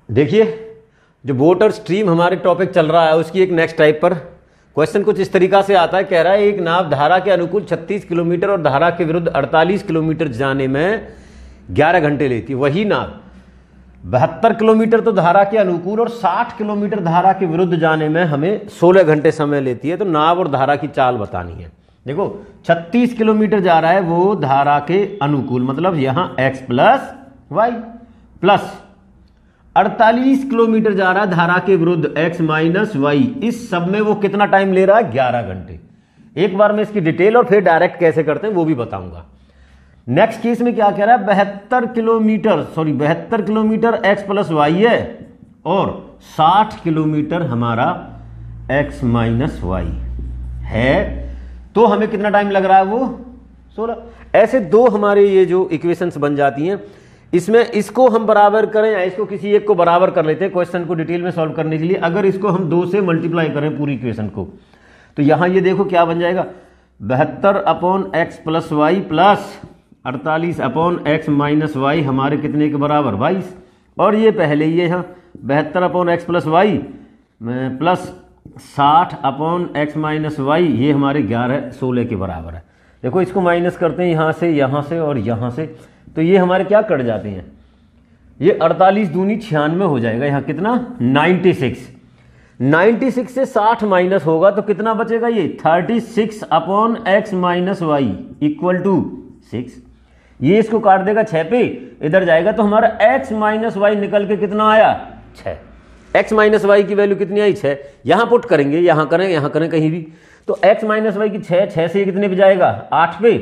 देखिए जो बोट और स्ट्रीम हमारे टॉपिक चल रहा है उसकी एक नेक्स्ट टाइप पर क्वेश्चन कुछ इस तरीका से आता है। कह रहा है एक नाव धारा के अनुकूल 36 किलोमीटर और धारा के विरुद्ध 48 किलोमीटर जाने में 11 घंटे लेती है। वही नाव 72 किलोमीटर तो धारा के अनुकूल और 60 किलोमीटर धारा के विरुद्ध जाने में हमें 16 घंटे समय लेती है। तो नाव और धारा की चाल बतानी है। देखो 36 किलोमीटर जा रहा है वो धारा के अनुकूल, मतलब यहां x plus y, plus 48 kilometre जा रहा है धारा के विरुद्ध x माइनस वाई। इस सब में वो कितना टाइम ले रहा है? 11 घंटे। एक बार मैं इसकी डिटेल और फिर डायरेक्ट कैसे करते हैं वो भी बताऊंगा। नेक्स्ट केस में क्या कह रहा है? 72 किलोमीटर x प्लस वाई है और 60 किलोमीटर हमारा x माइनस वाई है। तो हमें कितना टाइम लग रहा है? वो 16। ऐसे दो हमारे ये जो इक्वेशंस बन जाती हैं, इसमें इसको हम बराबर करें या इसको किसी एक को बराबर कर लेते हैं क्वेश्चन को डिटेल में सॉल्व करने के लिए। अगर इसको हम 2 से मल्टीप्लाई करें पूरी इक्वेशन को, तो यहां ये देखो क्या बन जाएगा, 72 upon x plus y plus 48 upon x minus y हमारे कितने के बराबर? 22। और ये पहले ये यहाँ 72 upon x plus y plus 60 upon x minus y, ये हमारे 16 के बराबर है। देखो इसको माइनस करते हैं यहाँ से और यहाँ से, तो ये हमारे क्या कट जाते हैं? ये 48 दूनी 96 हो जाएगा। यहाँ कितना? 96 से 60 माइनस होगा तो कितना बचेगा? ये 36 upon x minus y equal to 6। ये इसको काट देगा 6 पे, इधर जाएगा तो हमारा एक्स माइनस वाई निकल के कितना आया? 6। एक्स माइनस वाई की वैल्यू कितनी आई? 6। यहां पुट करेंगे, यहां करें कहीं भी, तो एक्स माइनस वाई की 6 से कितने पे जाएगा? 8 पे।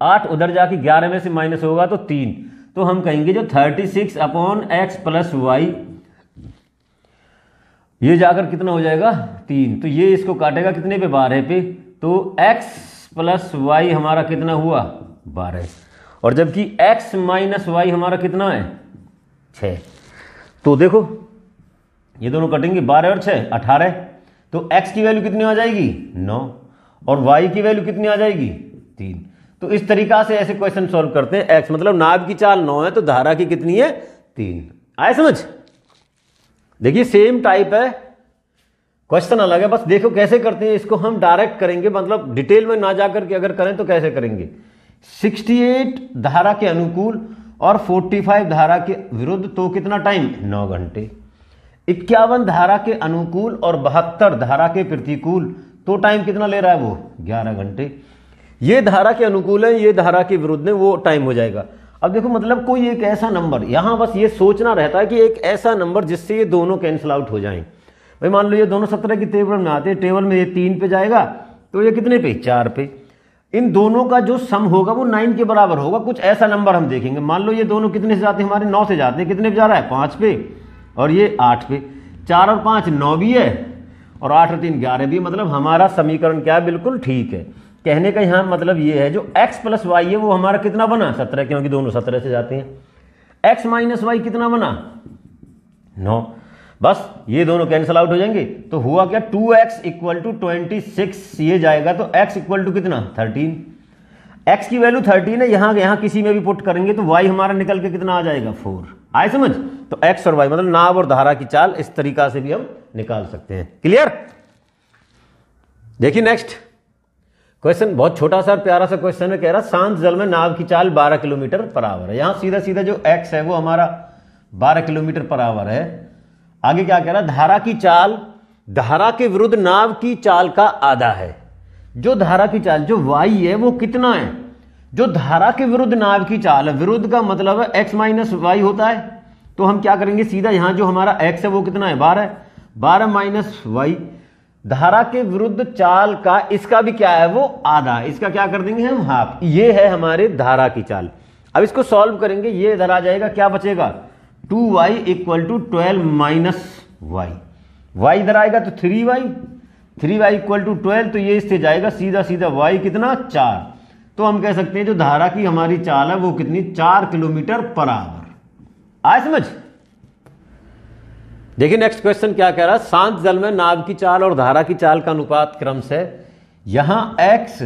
8 उधर जाके 11 में से माइनस होगा तो 3। तो हम कहेंगे जो 36 अपॉन एक्स प्लस वाई, ये जाकर कितना हो जाएगा? 3। तो ये इसको काटेगा कितने पे? 12 पे। तो एक्स प्लस वाई हमारा कितना हुआ? 12। और जबकि एक्स माइनस वाई हमारा कितना है? 6। तो देखो ये दोनों कटेंगे, 12 और 6 18। तो x की वैल्यू कितनी आ जाएगी? 9। और y की वैल्यू कितनी आ जाएगी? 3। तो इस तरीका से ऐसे क्वेश्चन सॉल्व करते हैं। x मतलब नाव की चाल 9 है तो धारा की कितनी है? 3। आए समझ? देखिए सेम टाइप है, क्वेश्चन अलग है, बस देखो कैसे करते हैं। इसको हम डायरेक्ट करेंगे, मतलब डिटेल में ना जाकर के अगर करें तो कैसे करेंगे। 68 धारा के अनुकूल और 45 धारा के विरुद्ध, तो कितना टाइम? 9 घंटे। 51 धारा के अनुकूल और 72 धारा के प्रतिकूल, तो टाइम कितना ले रहा है वो? 11 घंटे। ये धारा के अनुकूल है, ये धारा के विरुद्ध है, वो टाइम हो जाएगा। अब देखो मतलब कोई एक ऐसा नंबर, यहां बस ये सोचना रहता है कि एक ऐसा नंबर जिससे ये दोनों कैंसिल आउट हो जाएं। भाई मान लो ये दोनों 17 की टेबल में आते हैं, टेबल में ये 3 पे जाएगा तो ये कितने पे? 4 पे। इन दोनों का जो सम होगा वो 9 के बराबर होगा। कुछ ऐसा नंबर हम देखेंगे, मान लो ये दोनों कितने से जाते हैं? हमारे 9 से जाते हैं। कितने पे जा रहा है? 5 पे। और ये 8 पे। 4 और 5 9 भी है और 8 और 3 11 भी, मतलब हमारा समीकरण क्या है? बिल्कुल ठीक है। कहने का यहां मतलब ये है जो x प्लस वाई है वो हमारा कितना बना? 17, क्योंकि दोनों 17 से जाते हैं। x माइनस वाई कितना बना? 9। बस ये दोनों कैंसिल आउट हो जाएंगे। तो हुआ क्या? 2x इक्वल टू 26 ये जाएगा तो x इक्वल टू कितना? 13। x की वैल्यू 13 है, यहां किसी में भी पुट करेंगे तो y हमारा निकल के कितना आ जाएगा? 4। आए समझ? तो x और y मतलब नाव और धारा की चाल इस तरीका से भी हम निकाल सकते हैं। क्लियर? देखिए नेक्स्ट क्वेश्चन बहुत छोटा सा प्यारा सा क्वेश्चन है। कह रहा शांत जल में नाव की चाल 12 किलोमीटर पर आवर है। यहां सीधा सीधा जो x है वो हमारा 12 किलोमीटर पर आवर है। आगे क्या कह रहा? धारा की चाल धारा के विरुद्ध नाव की चाल का आधा है। जो धारा की चाल जो y है वो कितना है? जो धारा के विरुद्ध नाव की चाल है, विरुद्ध का मतलब है x माइनस वाई होता है। तो हम क्या करेंगे? सीधा यहां जो हमारा x है वो कितना है? 12। 12 माइनस वाई, धारा के विरुद्ध चाल का इसका भी क्या है? वो आधा है। इसका क्या कर देंगे हम? हाफ। ये है हमारे धारा की चाल। अब इसको सॉल्व करेंगे, ये इधर आ जाएगा, क्या बचेगा? 2y equal to 12 minus y. Y इधर आएगा तो 3y इक्वल टू 12, तो ये इससे जाएगा सीधा सीधा y कितना? 4। तो हम कह सकते हैं जो धारा की हमारी चाल है वो कितनी? 4 किलोमीटर पर आवर। आए समझ? देखिए नेक्स्ट क्वेश्चन क्या कह रहा है? शांत जल में नाव की चाल और धारा की चाल का अनुपात क्रम से, यहां x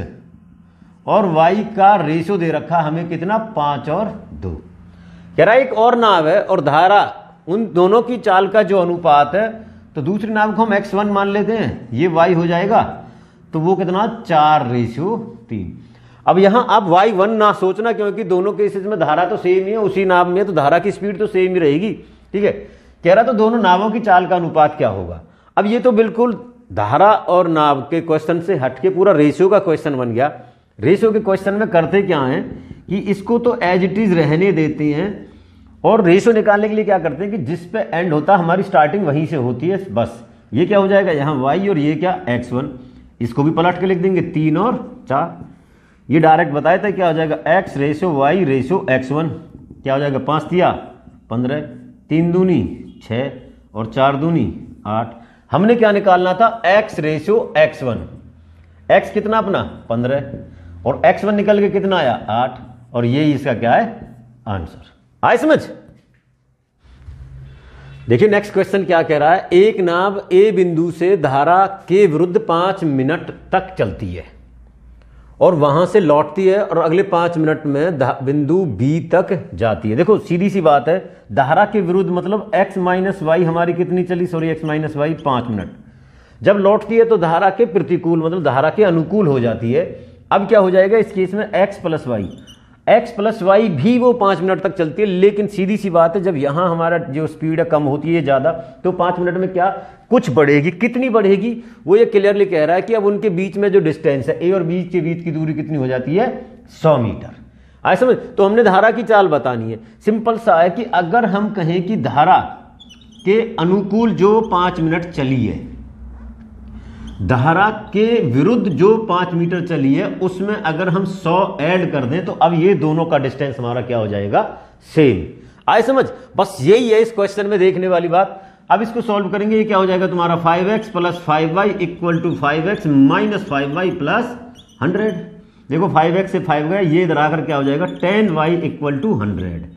और y का रेशियो दे रखा हमें कितना? 5 और 2। कह रहा है एक और नाव है और धारा उन दोनों की चाल का जो अनुपात है, तो दूसरी नाव को हम x1 मान लेते हैं, ये y हो जाएगा, तो वो कितना 4:3। अब यहां आप y1 ना सोचना, क्योंकि दोनों केसेस में धारा तो सेम ही है, उसी नाव में, तो धारा की स्पीड तो सेम ही रहेगी। ठीक है, कह रहा तो दोनों नावों की चाल का अनुपात क्या होगा। अब ये तो बिल्कुल धारा और नाव के क्वेश्चन से हटके पूरा रेशियो का क्वेश्चन बन गया। रेशियो के क्वेश्चन में करते क्या है कि इसको तो एज इट इज रहने देते हैं, और रेशियो निकालने के लिए क्या करते हैं कि जिस पे एंड होता है हमारी स्टार्टिंग वहीं से होती है बस। ये क्या हो जाएगा यहाँ y, और ये क्या x1, इसको भी पलट के लिख देंगे 3 और 4। ये डायरेक्ट बताया था क्या हो जाएगा x ratio y ratio x1, क्या हो जाएगा 5 दिया 15, 3 दूनी 6 और 4 दूनी 8। हमने क्या निकालना था x रेशियो x1, x कितना अपना 15 और x1 निकल के कितना आया 8, और ये इसका क्या है आंसर। आए समझ। देखिए नेक्स्ट क्वेश्चन क्या कह रहा है, एक नाव ए बिंदु से धारा के विरुद्ध 5 मिनट तक चलती है और वहां से लौटती है और अगले 5 मिनट में बिंदु बी तक जाती है। देखो सीधी सी बात है, धारा के विरुद्ध मतलब x माइनस वाई हमारी कितनी चली, sorry x minus y 5 minute. जब लौटती है तो धारा के प्रतिकूल मतलब धारा के अनुकूल हो जाती है। अब क्या हो जाएगा इस केस में x प्लस वाई भी वो 5 मिनट तक चलती है, लेकिन सीधी सी बात है जब यहां हमारा जो स्पीड है कम होती है ज्यादा, तो 5 मिनट में क्या कुछ बढ़ेगी, कितनी बढ़ेगी वो ये क्लियरली कह रहा है कि अब उनके बीच में जो डिस्टेंस है ए और बी के बीच की दूरी कितनी हो जाती है 100 मीटर। आए समझ। तो हमने धारा की चाल बतानी है, सिंपल सा है कि अगर हम कहें कि धारा के अनुकूल जो 5 मिनट चली है, धारा के विरुद्ध जो 5 मीटर चली है, उसमें अगर हम 100 ऐड कर दें तो अब ये दोनों का डिस्टेंस हमारा क्या हो जाएगा सेम। आए समझ। बस यही है इस क्वेश्चन में देखने वाली बात। अब इसको सॉल्व करेंगे, ये क्या हो जाएगा तुम्हारा 5x plus 5y equal to 5x minus 5y plus 100। देखो 5x से 5 गया, ये इधर आकर क्या हो जाएगा 10y इक्वल टू 100।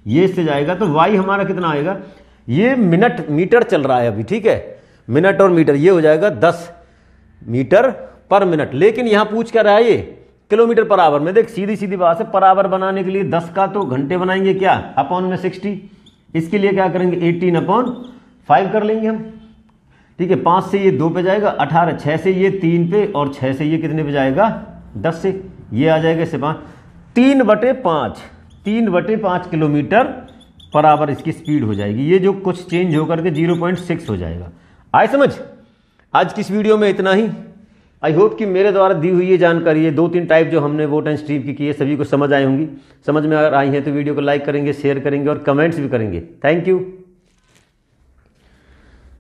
ये इससे जाएगा तो y हमारा कितना आएगा, ये मिनट मीटर चल रहा है अभी, ठीक है, मिनट और मीटर, ये हो जाएगा 10 मीटर पर मिनट। लेकिन यहां पूछ क्या रहा है ये किलोमीटर पर आवर में। देख सीधी सीधी बात है, पर आवर बनाने के लिए 10 का तो घंटे बनाएंगे क्या अपॉन में 60, इसके लिए क्या करेंगे 18/5 कर लेंगे हम। ठीक है, 5 से ये 2 पे जाएगा 18, 6 से ये 3 पे और 6 से ये कितने पे जाएगा 10 से, ये आ जाएगा इससे 5, 3/5 किलोमीटर पर आवर इसकी स्पीड हो जाएगी। ये जो कुछ चेंज होकर के 0.6 हो जाएगा। आए समझ। आज की इस वीडियो में इतना ही। आई होप कि मेरे द्वारा दी हुई ये जानकारी, ये 2-3 टाइप जो हमने वोट एंड स्ट्रीम की है सभी को समझ आई होंगी। समझ में अगर आई है तो वीडियो को लाइक करेंगे, शेयर करेंगे और कमेंट्स भी करेंगे। Thank you.